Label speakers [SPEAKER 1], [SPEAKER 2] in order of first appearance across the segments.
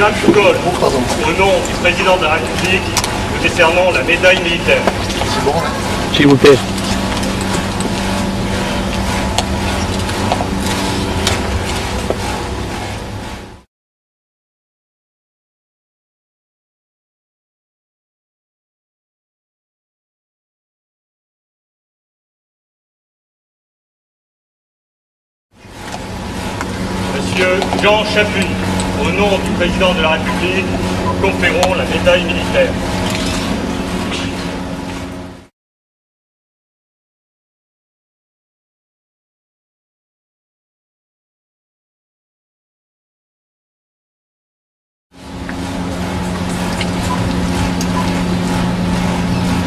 [SPEAKER 1] Jacques de Gaulle, au nom du président de la République, nous décernons la médaille militaire.
[SPEAKER 2] S'il vous plaît.
[SPEAKER 1] Monsieur Jean Chaput, au nom du président de la République, nous conférons la médaille militaire.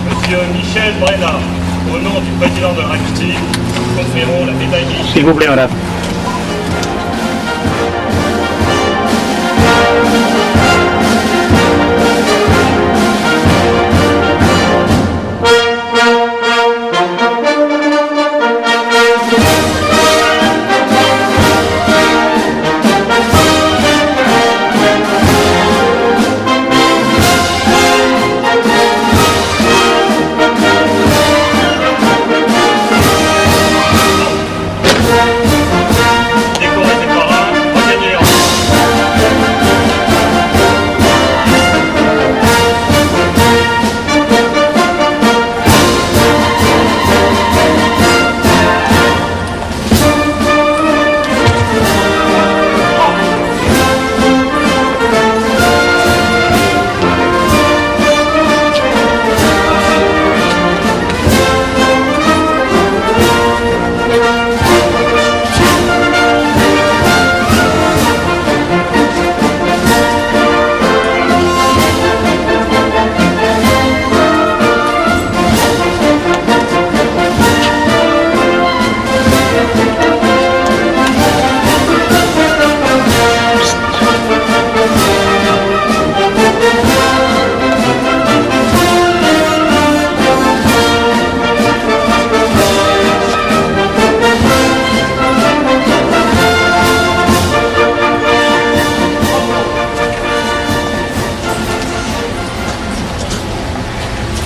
[SPEAKER 1] Monsieur Michel Brenard, au nom du président de la République, nous conférons la médaille militaire.
[SPEAKER 2] S'il vous plaît, madame.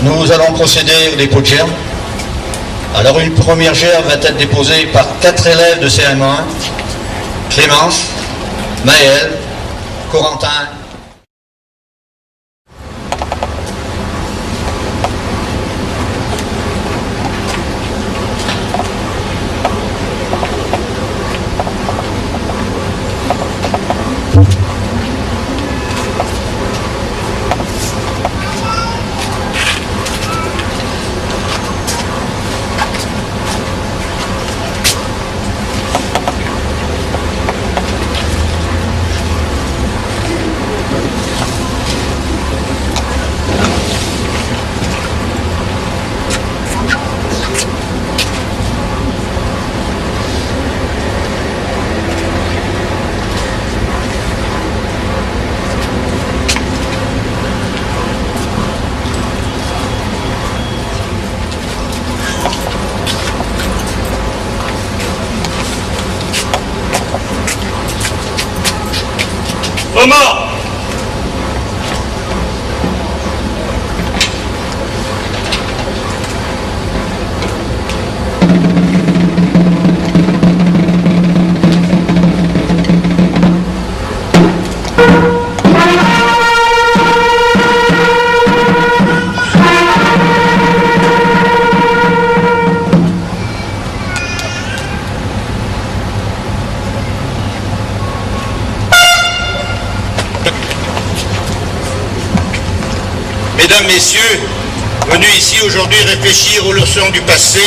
[SPEAKER 3] Nous allons procéder au dépôt de germes. Alors une première gerbe va être déposée par 4 élèves de CM1, Clémence, Maël, Corentin.
[SPEAKER 1] Mort.
[SPEAKER 4] Mesdames, Messieurs, venus ici aujourd'hui réfléchir aux leçons du passé,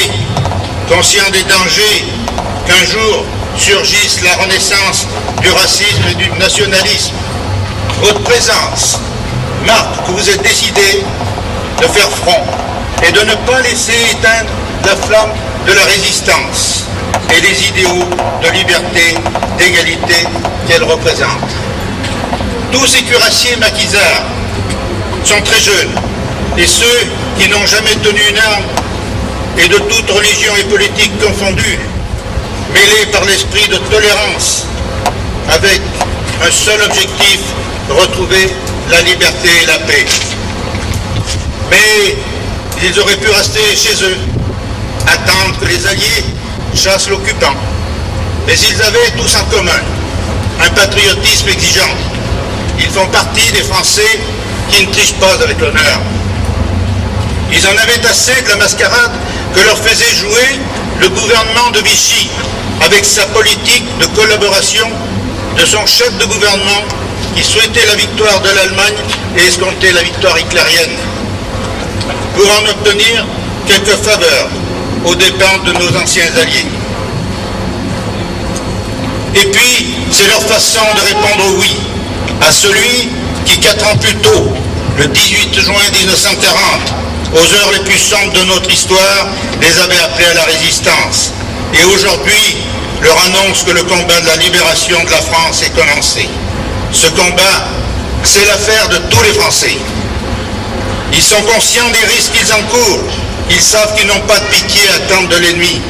[SPEAKER 4] conscients des dangers qu'un jour surgisse la renaissance du racisme et du nationalisme, votre présence marque que vous êtes décidés de faire front et de ne pas laisser éteindre la flamme de la résistance et les idéaux de liberté, d'égalité qu'elle représente. Tous ces cuirassiers maquisards sont très jeunes, et ceux qui n'ont jamais tenu une arme, et de toute religion et politique confondue, mêlés par l'esprit de tolérance, avec un seul objectif, retrouver la liberté et la paix. Mais ils auraient pu rester chez eux, attendre que les Alliés chassent l'occupant. Mais ils avaient tous en commun un patriotisme exigeant. Ils font partie des Français qui ne trichent pas avec l'honneur. Ils en avaient assez de la mascarade que leur faisait jouer le gouvernement de Vichy avec sa politique de collaboration de son chef de gouvernement qui souhaitait la victoire de l'Allemagne et escomptait la victoire hitlérienne pour en obtenir quelques faveurs aux dépens de nos anciens alliés. Et puis, c'est leur façon de répondre oui à celui qui, 4 ans plus tôt, le 18 juin 1940, aux heures les plus sombres de notre histoire, les avait appelés à la résistance. Et aujourd'hui, leur annonce que le combat de la libération de la France est commencé. Ce combat, c'est l'affaire de tous les Français. Ils sont conscients des risques qu'ils encourent. Ils savent qu'ils n'ont pas de pitié à attendre de l'ennemi.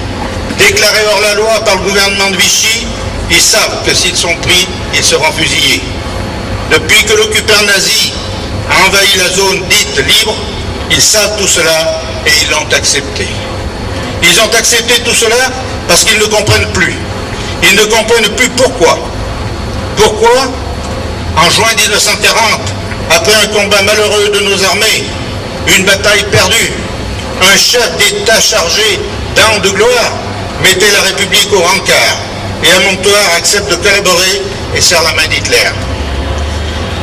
[SPEAKER 4] Déclarés hors la loi par le gouvernement de Vichy, ils savent que s'ils sont pris, ils seront fusillés. Depuis que l'occupant nazi a envahi la zone dite libre, ils savent tout cela et ils l'ont accepté. Ils ont accepté tout cela parce qu'ils ne comprennent plus. Ils ne comprennent plus pourquoi. Pourquoi, en juin 1940, après un combat malheureux de nos armées, une bataille perdue, un chef d'État chargé d'armes de gloire mettait la République au rencard et à Montoire accepte de collaborer et serre la main d'Hitler.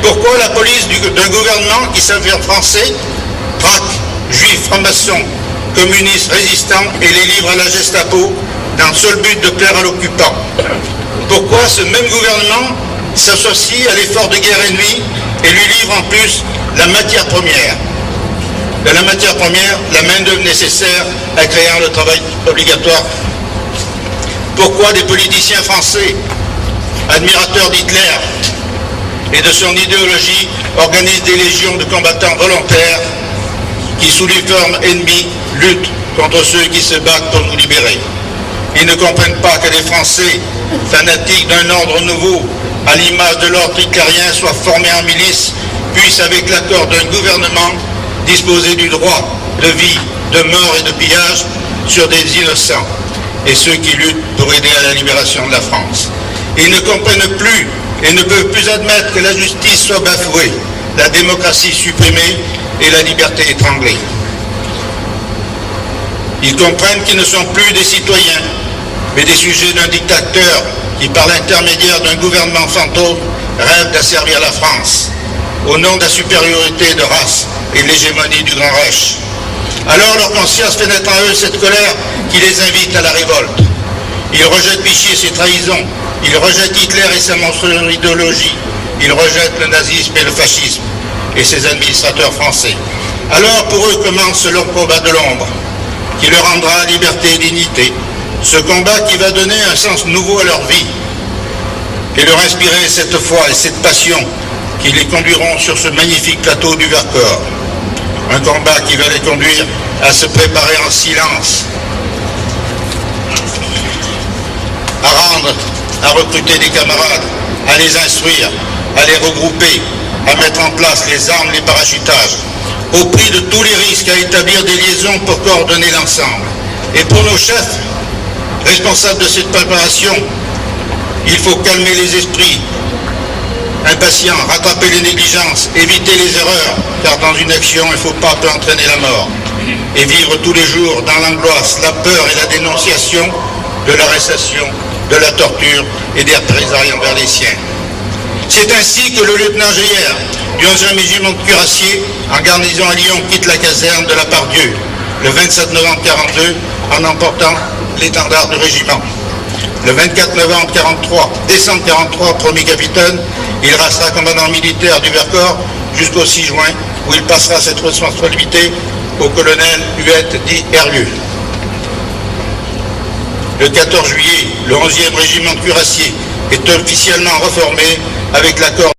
[SPEAKER 4] Pourquoi la police d'un gouvernement qui s'appelle français traque juifs, francs-maçons, communistes résistants et les livre à la Gestapo dans le seul but de plaire à l'occupant? Pourquoi ce même gouvernement s'associe à l'effort de guerre ennemie et lui livre en plus la matière première? De la matière première, la main-d'œuvre nécessaire à créer le travail obligatoire. Pourquoi des politiciens français, admirateurs d'Hitler et de son idéologie, organisent des légions de combattants volontaires qui, sous l'uniforme ennemi, luttent contre ceux qui se battent pour nous libérer? Ils ne comprennent pas que les Français, fanatiques d'un ordre nouveau, à l'image de l'ordre hitlérien, soient formés en milice, puissent, avec l'accord d'un gouvernement, disposer du droit de vie, de mort et de pillage sur des innocents et ceux qui luttent pour aider à la libération de la France. Ils ne comprennent plus et ne peuvent plus admettre que la justice soit bafouée, la démocratie supprimée et la liberté étranglée. Ils comprennent qu'ils ne sont plus des citoyens, mais des sujets d'un dictateur qui, par l'intermédiaire d'un gouvernement fantôme, rêve d'asservir la France, au nom de la supériorité de race et de l'hégémonie du Grand Reich. Alors leur conscience fait naître en eux cette colère qui les invite à la révolte. Ils rejettent Vichy et ses trahisons, ils rejettent Hitler et sa monstrueuse idéologie, ils rejettent le nazisme et le fascisme et ses administrateurs français. Alors pour eux commence leur combat de l'ombre, qui leur rendra liberté et dignité, ce combat qui va donner un sens nouveau à leur vie et leur inspirer cette foi et cette passion qui les conduiront sur ce magnifique plateau du Vercors. Un combat qui va les conduire à se préparer en silence, à rendre, à recruter des camarades, à les instruire, à les regrouper, à mettre en place les armes, les parachutages, au prix de tous les risques, à établir des liaisons pour coordonner l'ensemble. Et pour nos chefs, responsables de cette préparation, il faut calmer les esprits, impatients, rattraper les négligences, éviter les erreurs, car dans une action, il ne faut pas peut entraîner la mort. Et vivre tous les jours dans l'angoisse, la peur et la dénonciation de l'arrestation, de la torture et des représailles envers les siens. C'est ainsi que le lieutenant Geyer, du 11e régiment de cuirassiers, en garnison à Lyon, quitte la caserne de la Pardieu, le 27 novembre 1942, en emportant l'étendard du régiment. Le 24 novembre 43, décembre 43, premier capitaine, il restera commandant militaire du Vercors jusqu'au 6 juin, où il passera cette responsabilité au colonel Huette dit Herlieu. Le 14 juillet, le 11e régiment de cuirassiers est officiellement reformé avec l'accord